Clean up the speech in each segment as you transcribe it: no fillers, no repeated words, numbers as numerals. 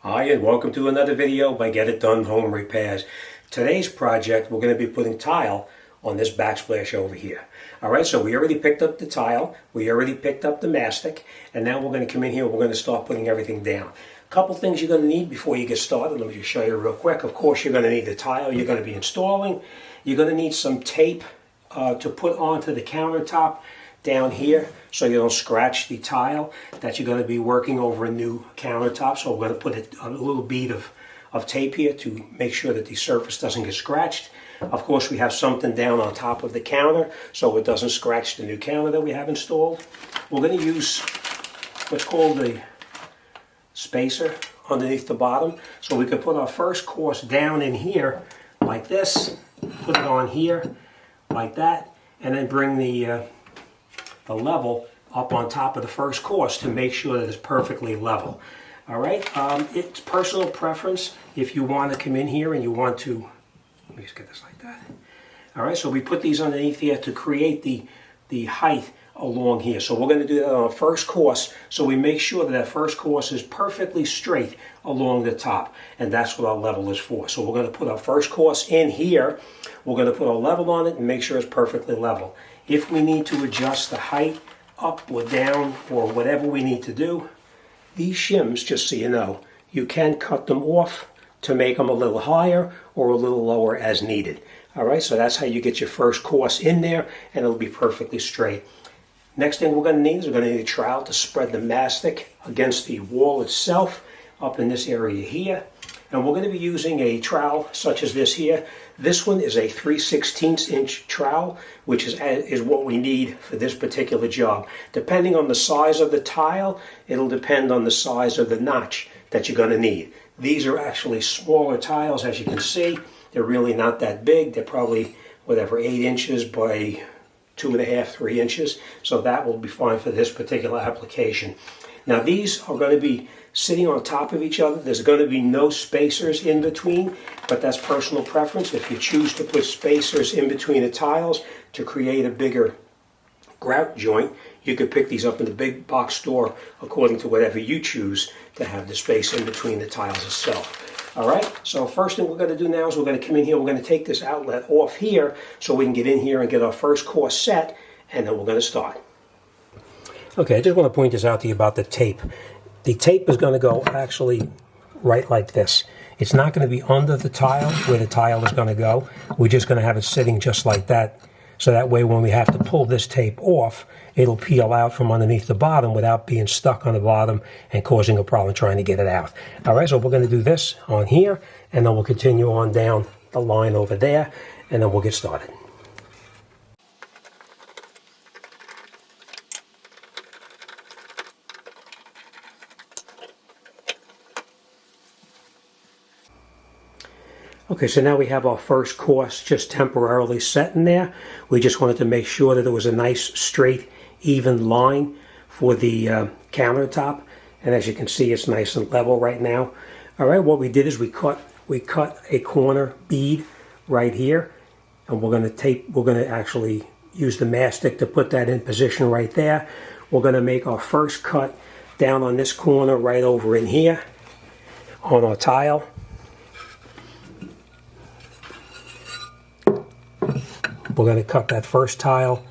Hi, and welcome to another video by Get It Done Home Repairs. Today's project, we're going to be putting tile on this backsplash over here. Alright, so we already picked up the tile, we already picked up the mastic, and now we're going to come in here and we're going to start putting everything down. A couple things you're going to need before you get started. Let me just show you real quick. Of course, you're going to need the tile you're going to be installing. You're going to need some tape to put onto the countertop down here so you don't scratch the tile that you're going to be working over a new countertop. So we're going to put a little bead of tape here to make sure that the surface doesn't get scratched. Of course, we have something down on top of the counter so it doesn't scratch the new counter that we have installed. We're going to use what's called the spacer underneath the bottom, so we could put our first course down in here like this, put it on here like that, and then bring the level up on top of the first course to make sure that it's perfectly level. All right, it's personal preference if you want to come in here and you want to, let me just get this like that. All right, so we put these underneath here to create the height along here. So we're going to do that on our first course, so we make sure that that first course is perfectly straight along the top, and that's what our level is for. So we're going to put our first course in here, we're going to put a level on it and make sure it's perfectly level. If we need to adjust the height up or down or whatever we need to do, these shims, just so you know, you can cut them off to make them a little higher or a little lower as needed. All right, so that's how you get your first course in there, and it'll be perfectly straight. Next thing we're going to need is we're going to need a trowel to spread the mastic against the wall itself up in this area here. And we're going to be using a trowel such as this here. This one is a 3/16 inch trowel, which is what we need for this particular job. Depending on the size of the tile, it'll depend on the size of the notch that you're going to need. These are actually smaller tiles, as you can see. They're really not that big. They're probably, 8 inches by 2.5, 3 inches. So that will be fine for this particular application. Now these are going to be sitting on top of each other. There's going to be no spacers in between, but that's personal preference. If you choose to put spacers in between the tiles to create a bigger grout joint, you could pick these up in the big box store according to whatever you choose to have the space in between the tiles itself. All right, so first thing we're going to do now is we're going to come in here, we're going to take this outlet off here so we can get in here and get our first course set, and then we're going to start. Okay, I just want to point this out to you about the tape. The tape is going to go actually right like this. It's not going to be under the tile where the tile is going to go. We're just going to have it sitting just like that. So that way when we have to pull this tape off, it'll peel out from underneath the bottom without being stuck on the bottom and causing a problem trying to get it out. All right, so we're going to do this on here, and then we'll continue on down the line over there, and then we'll get started. Okay, so now we have our first course just temporarily set in there. We just wanted to make sure that there was a nice, straight, even line for the countertop. And as you can see, it's nice and level right now. All right, what we did is we cut a corner bead right here. And we're going to actually use the mastic to put that in position right there. We're going to make our first cut down on this corner right over in here on our tile. We're going to cut that first tile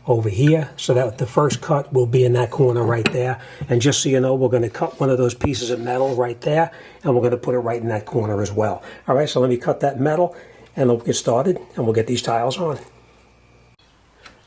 over here so that the first cut will be in that corner right there. And just so you know, we're going to cut one of those pieces of metal right there, and we're going to put it right in that corner as well. All right, so let me cut that metal, and we'll get started, and we'll get these tiles on.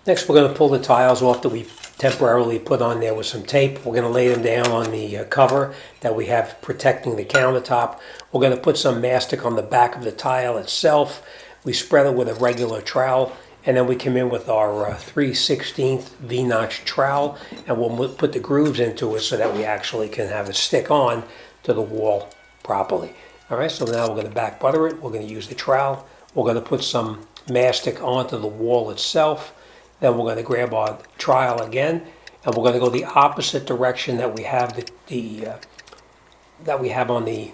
Next, we're going to pull the tiles off that we temporarily put on there with some tape. We're going to lay them down on the cover that we have protecting the countertop. We're going to put some mastic on the back of the tile itself. We spread it with a regular trowel, and then we come in with our 3/16 V-notch trowel, and we'll put the grooves into it so that we actually can have it stick on to the wall properly. All right, so now we're going to back butter it. We're going to use the trowel. We're going to put some mastic onto the wall itself. Then we're going to grab our trowel again, and we're going to go the opposite direction that we have that we have on the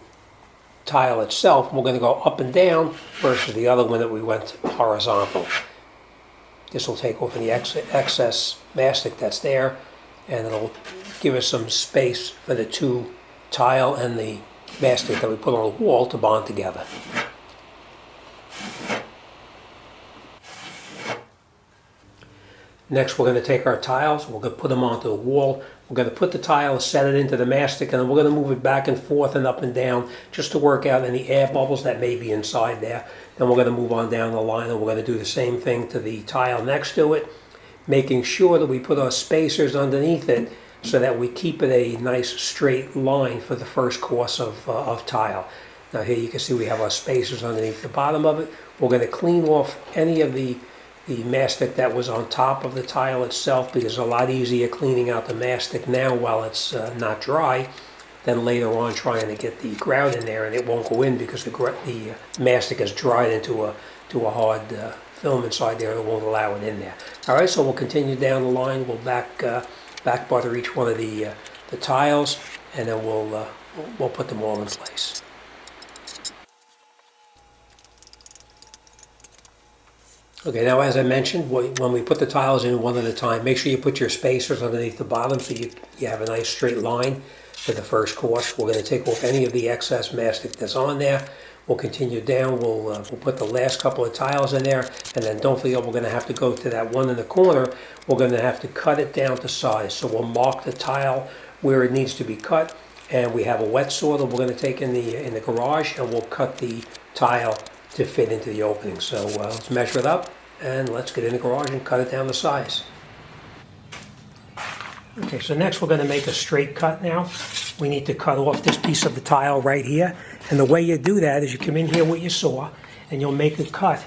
tile itself. We're going to go up and down versus the other one that we went horizontal. This will take off the excess mastic that's there, and it'll give us some space for the two tile and the mastic that we put on the wall to bond together. Next, we're going to take our tiles, we're going to put them onto the wall. We're going to put the tile, set it into the mastic, and then we're going to move it back and forth and up and down just to work out any air bubbles that may be inside there. Then we're going to move on down the line, and we're going to do the same thing to the tile next to it, making sure that we put our spacers underneath it so that we keep it a nice straight line for the first course of tile. Now here you can see we have our spacers underneath the bottom of it. We're going to clean off any of the mastic that was on top of the tile itself, because it's a lot easier cleaning out the mastic now while it's not dry than later on trying to get the grout in there, and it won't go in because the mastic is dried into a hard film inside there that won't allow it in there. Alright, so we'll continue down the line. We'll back butter each one of the tiles, and then we'll put them all in place. Okay, now as I mentioned, when we put the tiles in one at a time, make sure you put your spacers underneath the bottom so you have a nice straight line for the first course. We're going to take off any of the excess mastic that's on there. We'll continue down, we'll put the last couple of tiles in there, and then don't forget we're going to have to go to that one in the corner. We're going to have to cut it down to size. So we'll mark the tile where it needs to be cut, and we have a wet saw that we're going to take in the garage, and we'll cut the tile to fit into the opening. So let's measure it up and let's get in the garage and cut it down to size. Okay, so next we're going to make a straight cut now. We need to cut off this piece of the tile right here, and the way you do that is you come in here with your saw and you'll make a cut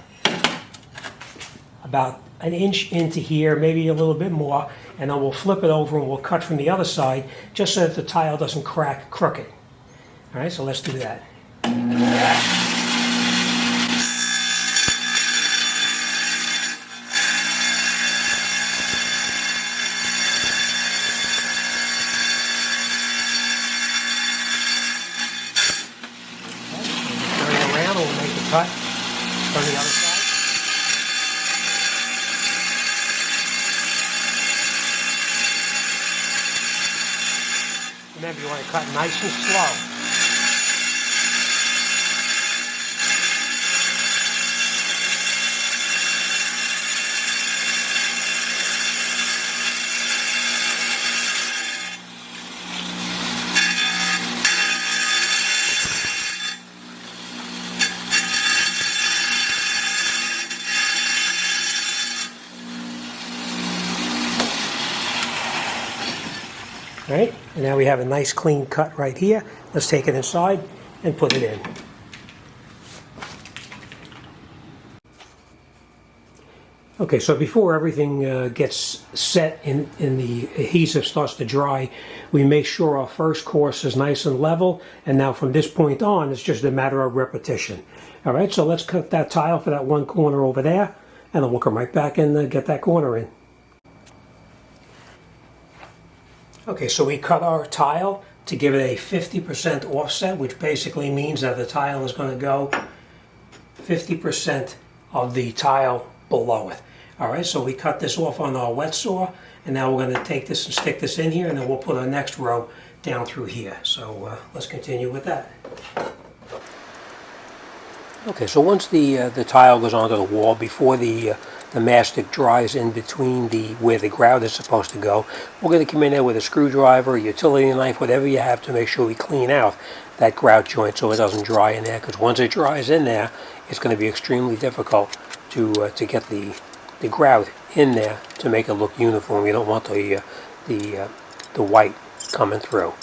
about an inch into here, maybe a little bit more, and then we'll flip it over and we'll cut from the other side just so that the tile doesn't crack crooked. Alright, so let's do that. Cut from the other side. Remember, you want to cut nice and slow. Right, and now we have a nice clean cut right here. Let's take it inside and put it in. Okay, so before everything gets set and the adhesive starts to dry, we make sure our first course is nice and level, and now from this point on it's just a matter of repetition. Alright, so let's cut that tile for that one corner over there, and then we'll come right back and get that corner in. Okay, so we cut our tile to give it a 50% offset, which basically means that the tile is going to go 50% of the tile below it. Alright, so we cut this off on our wet saw, and now we're going to take this and stick this in here, and then we'll put our next row down through here. So let's continue with that. Okay, so once the tile goes onto the wall, before the mastic dries in between where the grout is supposed to go, we're going to come in there with a screwdriver, a utility knife, whatever you have to make sure we clean out that grout joint so it doesn't dry in there, because once it dries in there, it's going to be extremely difficult to get the grout in there to make it look uniform. You don't want the white coming through.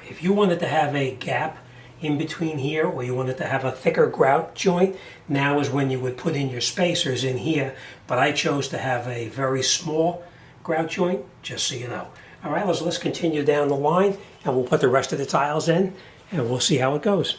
If you wanted to have a gap in between here, or you wanted to have a thicker grout joint, now is when you would put in your spacers in here, but I chose to have a very small grout joint, just so you know. Alright, let's continue down the line, and we'll put the rest of the tiles in, and we'll see how it goes.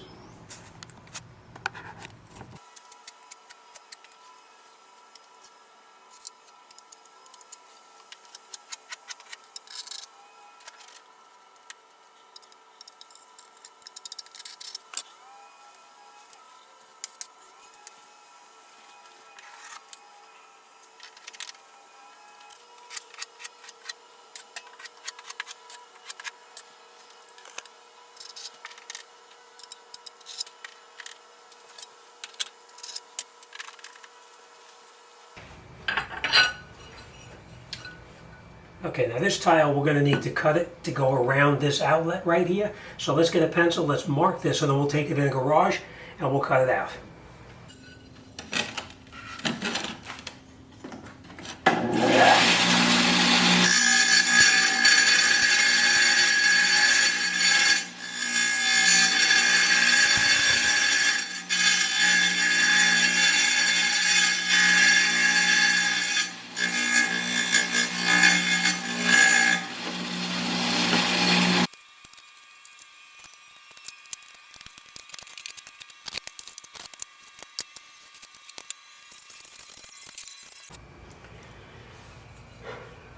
Okay, now this tile, we're going to need to cut it to go around this outlet right here. So let's get a pencil, let's mark this, and then we'll take it in the garage and we'll cut it out.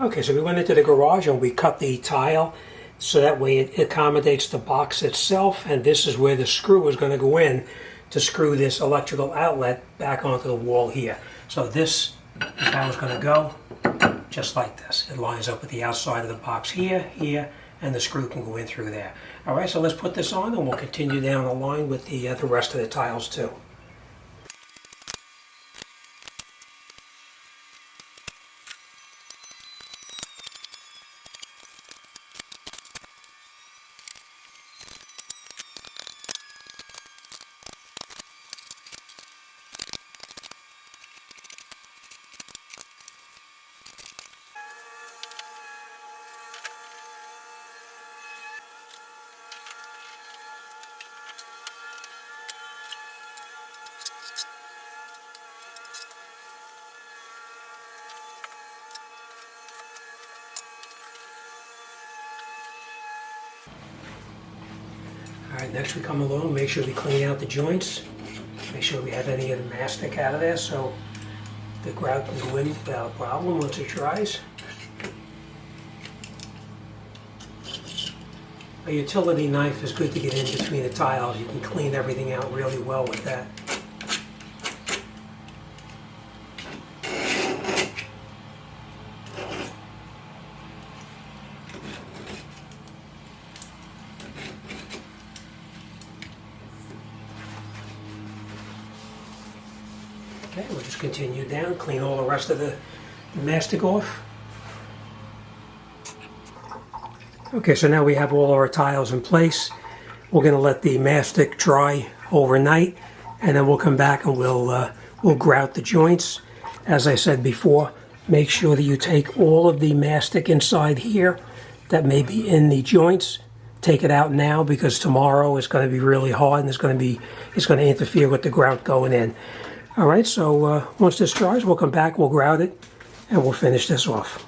Okay, so we went into the garage and we cut the tile so that way it accommodates the box itself, and this is where the screw is going to go in to screw this electrical outlet back onto the wall here. So this is how it's going to go, just like this. It lines up with the outside of the box here, and the screw can go in through there. All right, so let's put this on and we'll continue down the line with the rest of the tiles too. All right, next we come along, make sure we clean out the joints. Make sure we have any of the mastic out of there so the grout can go in without a problem once it dries. A utility knife is good to get in between the tiles. You can clean everything out really well with that. Okay, we'll just continue down, clean all the rest of the mastic off. Okay, so now we have all our tiles in place. We're going to let the mastic dry overnight, and then we'll come back and we'll grout the joints. As I said before, make sure that you take all of the mastic inside here that may be in the joints. Take it out now because tomorrow it's going to be really hard and it's going to interfere with the grout going in. All right, so once this dries, we'll come back, we'll grout it, and we'll finish this off.